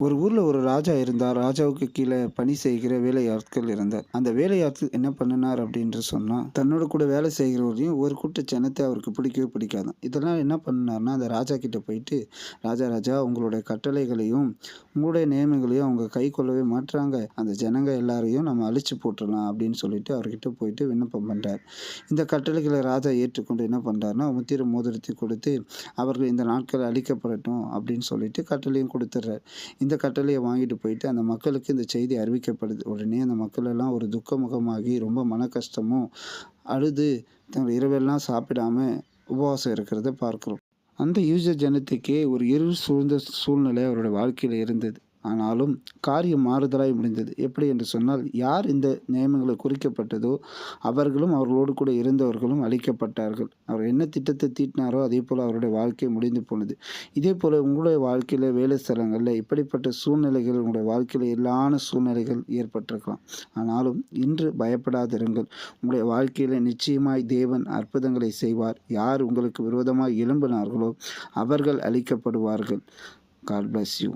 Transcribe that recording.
ஒரு ஊர்ல ஒரு ராஜா இருந்தார். ராஜாவுக்கு கீழ பணி செய்கிற வேலையாட்கள் இருந்தார். அந்த வேலையாட்கள் என்ன பண்ணுனார் அப்படின்னு சொன்னா, தன்னோட கூட வேலை செய்கிறவரையும் ஒரு கூட்ட ஜனத்த அவருக்கு பிடிக்கவே பிடிக்காதாம். இதெல்லாம் என்ன பண்ணாருன்னா, அந்த ராஜா கிட்ட போயிட்டு, "ராஜா ராஜா உங்களுடைய கட்டளைகளையும், உங்களுடைய நியமங்களையும் அவங்க கைக்கொள்ளவே மாட்றாங்க. அந்த ஜனங்க எல்லாரையும் நம்ம அழிச்சு போட்டுறலாம்." அப்படின்னு சொல்லிட்டு அவர்கிட்ட போயிட்டு விண்ணப்பம் பண்றார். இந்த கட்டளைகள ராஜா ஏற்றுக்கொண்டு என்ன பண்றாருன்னா, முத்திரை மோதிரத்தை கொடுத்து, அவர்கள் இந்த நாட்கள் அழிக்கப்படட்டும் அப்படின்னு சொல்லிட்டு கட்டளையும் குடுத்துடுறார். இந்த கட்டளைய வாங்கிட்டு போயிட்டு அந்த மக்களுக்கு இந்த செய்தி அறிவிக்கப்படுது. உடனே அந்த மக்கள் எல்லாம் ஒரு துக்கமுகமாகி ரொம்ப மன கஷ்டமும், அழுது தங்கள் இரவெல்லாம் சாப்பிடாம உபவாசம் இருக்கிறத பார்க்கிறோம். அந்த யூத ஜனத்துக்கே ஒரு இருள் சூழ்ந்த சூழ்நிலை அவருடைய வாழ்க்கையில இருந்தது. ஆனாலும் காரியம் மாறுதலாய் முடிந்தது. எப்படி என்று சொன்னால், யார் இந்த நியமங்களை குறிக்கப்பட்டதோ, அவர்களும் அவர்களோடு கூட இருந்தவர்களும் அழிக்கப்பட்டார்கள். அவர் என்ன திட்டத்தை தீட்டினாரோ, அதேபோல அவருடைய வாழ்க்கை முடிந்து போனது. இதேபோல உங்களுடைய வாழ்க்கையில, வேலை ஸ்தலங்கள்ல இப்படிப்பட்ட சூழ்நிலைகள் உங்களுடைய வாழ்க்கையில இல்லாத சூழ்நிலைகள் ஏற்பட்டிருக்கலாம். ஆனாலும் இன்று பயப்படாதிருங்கள். உங்களுடைய வாழ்க்கையில நிச்சயமாய் தேவன் அற்புதங்களை செய்வார். யார் உங்களுக்கு விரோதமாய் எழும்பினார்களோ, அவர்கள் அழிக்கப்படுவார்கள். God bless you.